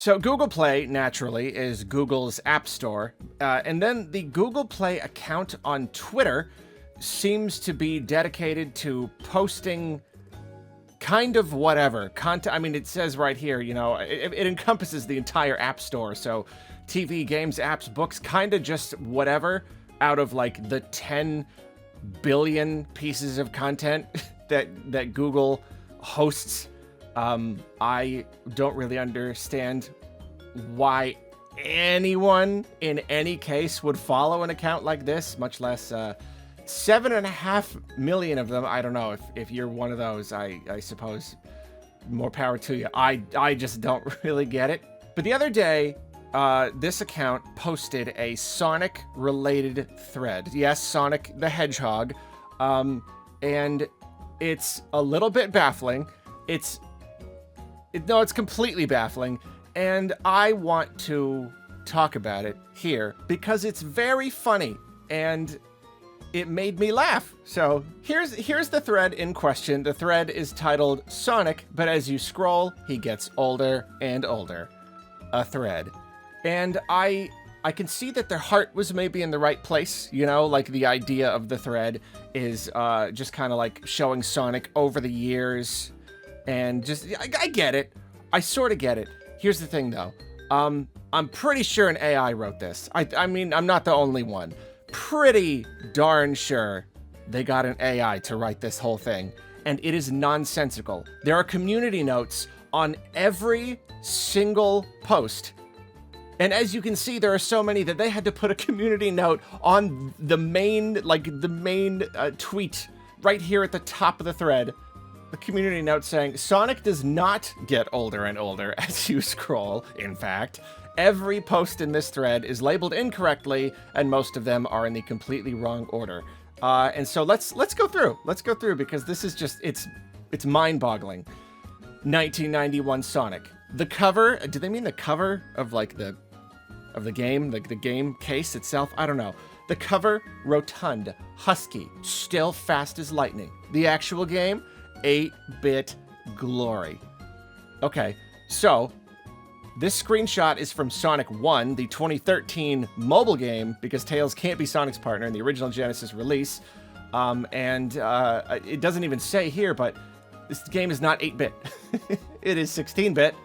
So Google Play, naturally, is Google's app store. And then the Google Play account on Twitter seems to be dedicated to posting kind of whatever content. I mean, it says right here, you know, it encompasses the entire app store. So TV, games, apps, books, kind of just whatever out of like the 10 billion pieces of content that Google hosts. I don't really understand why anyone in any case would follow an account like this, much less 7.5 million of them. I don't know if you're one of those. I suppose more power to you. I just don't really get it. But the other day, this account posted a Sonic related thread. Yes, Sonic the Hedgehog. And it's a little bit baffling. It's completely baffling, and I want to talk about it here because it's very funny and it made me laugh. So here's the thread in question. The thread is titled Sonic, but as you scroll, he gets older and older. A thread. And I can see that their heart was maybe in the right place, you know, like the idea of the thread is just kind of like showing Sonic over the years. And just, I get it. I sort of get it. Here's the thing, though. I'm pretty sure an AI wrote this. I mean, I'm not the only one. Pretty darn sure they got an AI to write this whole thing. And it is nonsensical. There are community notes on every single post. And as you can see, there are so many that they had to put a community note on the main tweet right here at the top of the thread. The community note saying, Sonic does not get older and older as you scroll. In fact, every post in this thread is labeled incorrectly, and most of them are in the completely wrong order. And so let's go through. Let's go through because this is just, it's mind-boggling. 1991 Sonic. The cover, do they mean the cover of like the game, like the game case itself? I don't know. The cover, rotund, husky, still fast as lightning. The actual game, 8-bit glory. Okay, so this screenshot is from Sonic 1, the 2013 mobile game, because Tails can't be Sonic's partner in the original Genesis release. It doesn't even say here, but this game is not 8-bit. It is 16-bit.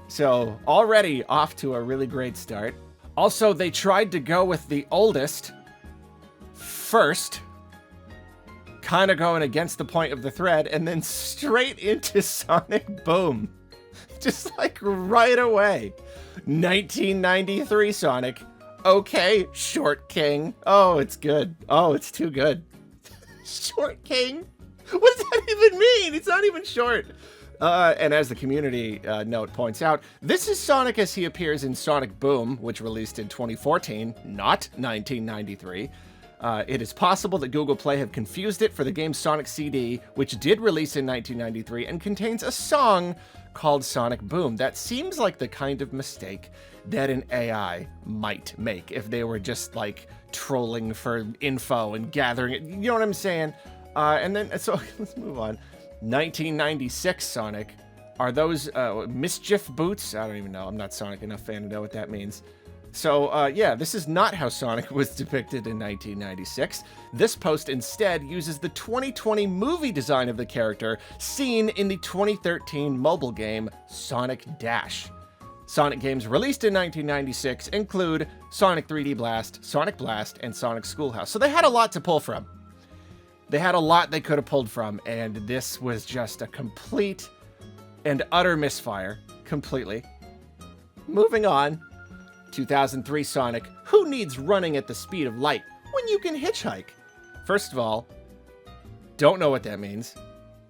So already off to a really great start. Also, they tried to go with the oldest first, kind of going against the point of the thread, and then straight into Sonic Boom. Just like right away. 1993 Sonic. Okay, Short King. Oh, it's good. Oh, it's too good. Short King? What does that even mean? It's not even short. And as the community note points out, this is Sonic as he appears in Sonic Boom, which released in 2014, not 1993. It is possible that Google Play have confused it for the game Sonic CD, which did release in 1993 and contains a song called Sonic Boom. That seems like the kind of mistake that an AI might make if they were just like trolling for info and gathering it. You know what I'm saying? And then, so let's move on. 1996 Sonic. Are those mischief boots? I don't even know. I'm not Sonic enough fan to know what that means. So, yeah, this is not how Sonic was depicted in 1996. This post instead uses the 2020 movie design of the character seen in the 2013 mobile game Sonic Dash. Sonic games released in 1996 include Sonic 3D Blast, Sonic Blast, and Sonic Schoolhouse. So they had a lot to pull from. They had a lot they could have pulled from, and this was just a complete and utter misfire. Completely. Moving on. 2003 Sonic. Who needs running at the speed of light when you can hitchhike? First of all, don't know what that means.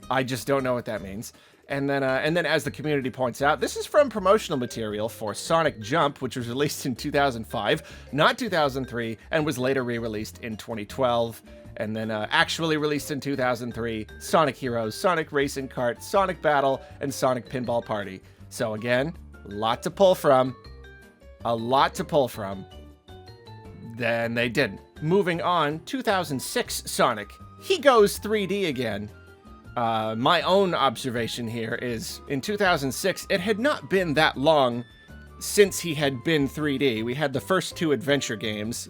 I just don't know what that means. And then as the community points out, this is from promotional material for Sonic Jump, which was released in 2005, not 2003, and was later re-released in 2012. And then actually released in 2003, Sonic Heroes, Sonic Racing Kart, Sonic Battle, and Sonic Pinball Party. So again, a lot to pull from. A lot to pull from. Then they didn't. Moving on, 2006 Sonic. He goes 3D again. My own observation here is, in 2006, it had not been that long since he had been 3D. We had the first 2 adventure games.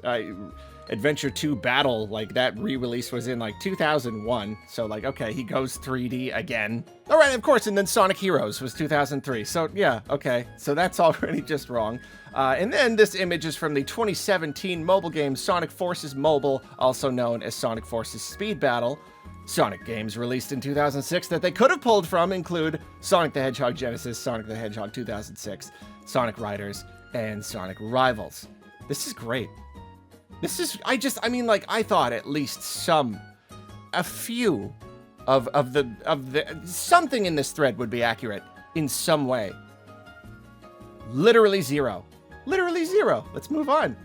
Adventure 2 Battle, like, that re-release was in, like, 2001. So, like, okay, he goes 3D again. All right, of course, and then Sonic Heroes was 2003. So, yeah, okay. So that's already just wrong. And then this image is from the 2017 mobile game Sonic Forces Mobile, also known as Sonic Forces Speed Battle. Sonic games released in 2006 that they could have pulled from include Sonic the Hedgehog Genesis, Sonic the Hedgehog 2006, Sonic Riders, and Sonic Rivals. This is great. This is, I mean, like, I thought at least a few of the, something in this thread would be accurate in some way. Literally zero. Literally zero. Let's move on.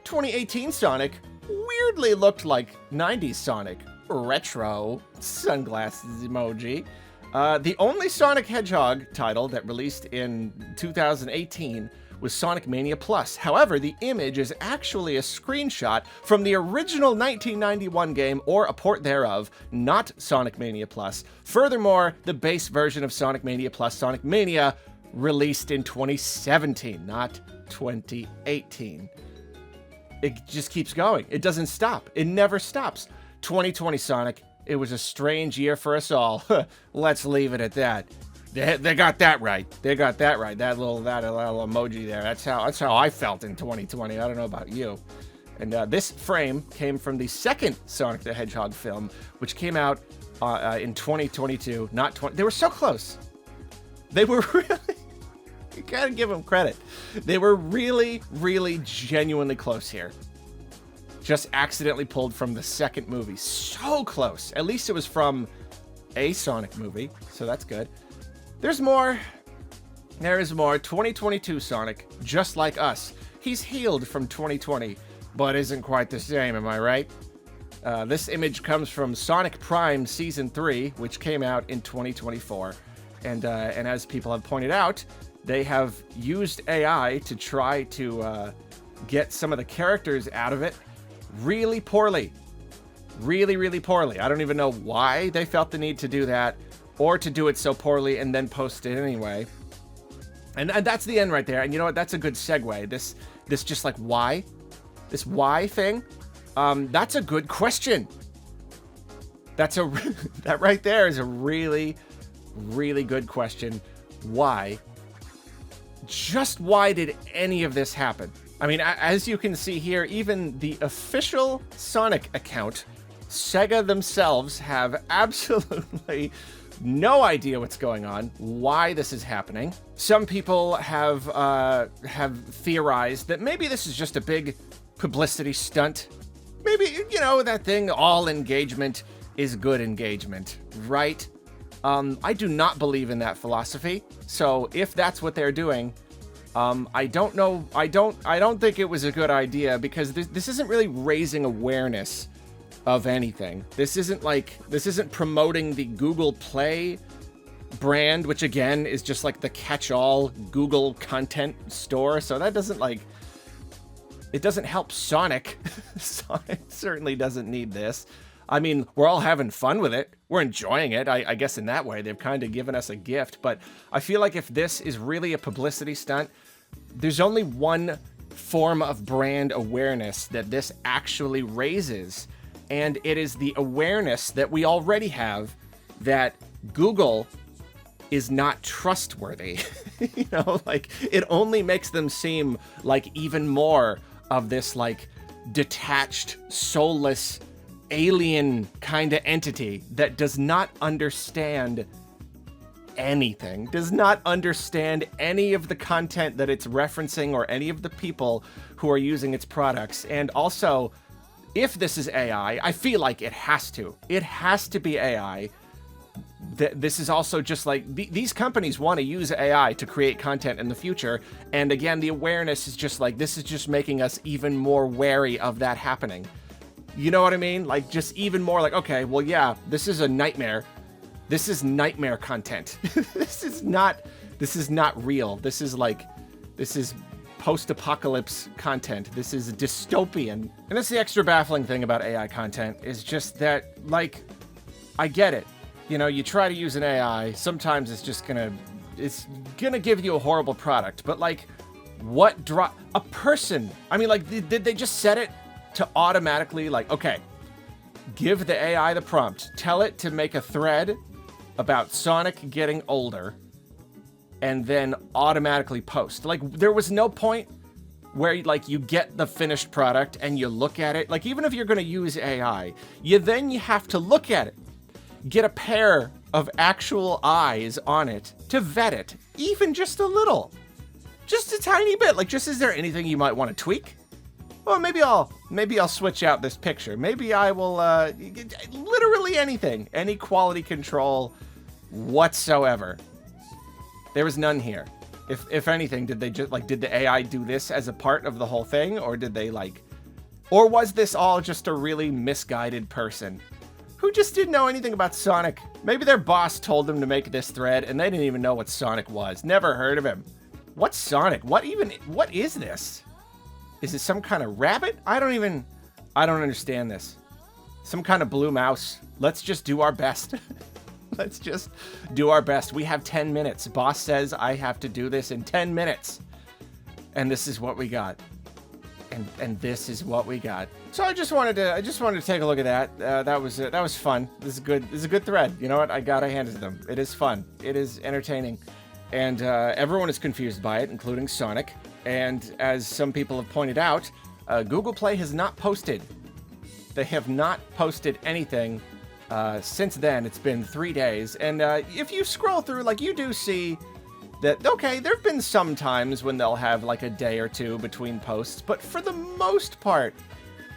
2018 Sonic weirdly looked like 90s Sonic. Retro sunglasses emoji. The only Sonic Hedgehog title that released in 2018 was Sonic Mania Plus. However, the image is actually a screenshot from the original 1991 game or a port thereof, not Sonic Mania Plus. Furthermore, the base version of Sonic Mania Plus, Sonic Mania, released in 2017, not 2018. It just keeps going. It doesn't stop. It never stops. 2020 Sonic, it was a strange year for us all. Let's leave it at that. They got that right. They got that right. That little emoji there. That's how I felt in 2020. I don't know about you. And this frame came from the second Sonic the Hedgehog film, which came out in 2022, not 20. They were so close. They were really. You gotta give them credit. They were really, really genuinely close here. Just accidentally pulled from the second movie. So close. At least it was from a Sonic movie, so that's good. There's more. There is more. 2022 Sonic, just like us. He's healed from 2020, but isn't quite the same, am I right? This image comes from Sonic Prime Season 3, which came out in 2024. And as people have pointed out, they have used AI to try to get some of the characters out of it really poorly. Really, really poorly. I don't even know why they felt the need to do that, or to do it so poorly and then post it anyway. And that's the end right there. And you know what? That's a good segue. This just like why? This why thing? That's a good question. That right there is a really, really good question. Why? Just why did any of this happen? I mean, as you can see here, even the official Sonic account, Sega themselves have absolutely no idea what's going on, why this is happening. Some people have theorized that maybe this is just a big publicity stunt. Maybe, you know, that thing, all engagement is good engagement, right? I do not believe in that philosophy. So if that's what they're doing, I don't know. I don't think it was a good idea, because this isn't really raising awareness of anything. This isn't promoting the Google Play brand, which again is just like the catch-all Google content store. So that doesn't it doesn't help Sonic. Sonic certainly doesn't need this. I mean, we're all having fun with it. We're enjoying it. I guess in that way, they've kind of given us a gift. But I feel like if this is really a publicity stunt, there's only one form of brand awareness that this actually raises. And it is the awareness that we already have that Google is not trustworthy. You know, like, it only makes them seem like even more of this, like, detached, soulless, alien kind of entity that does not understand anything, does not understand any of the content that it's referencing or any of the people who are using its products. And also, if this is AI, I feel like it has to be AI. This is also just like, these companies want to use AI to create content in the future. And again, the awareness is just like, this is just making us even more wary of that happening. You know what I mean? Like, just even more like, okay, well, yeah, this is a nightmare. This is nightmare content. This is not real. This is post-apocalypse content. This is dystopian. And that's the extra baffling thing about AI content, is just that, like, I get it. You know, you try to use an AI, sometimes it's gonna give you a horrible product. But, like, What a person? I mean, like, did they just set it to automatically, like, okay, give the AI the prompt, tell it to make a thread about Sonic getting older, and then automatically post. Like, there was no point where, like, you get the finished product and you look at it. Like, even if you're going to use AI, you have to look at it, get a pair of actual eyes on it to vet it, even just a little, just a tiny bit. Like, just, is there anything you might want to tweak? Well, maybe I'll switch out this picture. Maybe I will, literally anything, any quality control whatsoever. There was none here. If anything, did they just, like, did the AI do this as a part of the whole thing, or did they, like, or was this all just a really misguided person who just didn't know anything about Sonic? Maybe their boss told them to make this thread and they didn't even know what Sonic was. Never heard of him. What's Sonic? What is this? Is it some kind of rabbit? I don't understand this. Some kind of blue mouse. Let's just do our best. Let's just do our best. We have 10 minutes. Boss says I have to do this in 10 minutes. And this is what we got. And this is what we got. So I just wanted to take a look at that. That was fun. This is a good thread. You know what? I gotta hand it to them. It is fun. It is entertaining. And everyone is confused by it, including Sonic. And as some people have pointed out, Google Play has not posted. They have not posted anything since then. It's been 3 days. And if you scroll through, like, you do see that, okay, there have been some times when they'll have like a day or two between posts, but for the most part,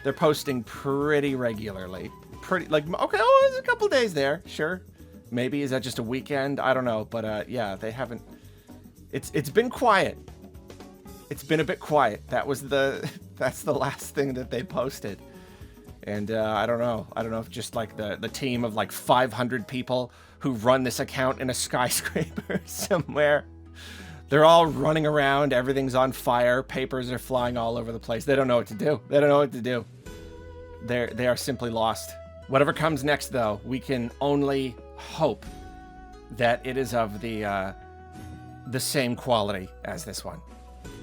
they're posting pretty regularly. Pretty, like, okay, oh, there's a couple days there, sure. Maybe, is that just a weekend? I don't know, but yeah, they haven't, it's been quiet. It's been a bit quiet. That's the last thing that they posted. And I don't know if just like the team of like 500 people who run this account in a skyscraper somewhere, they're all running around, everything's on fire, papers are flying all over the place. They don't know what to do. They don't know what to do. They are simply lost. Whatever comes next, though, we can only hope that it is of the same quality as this one.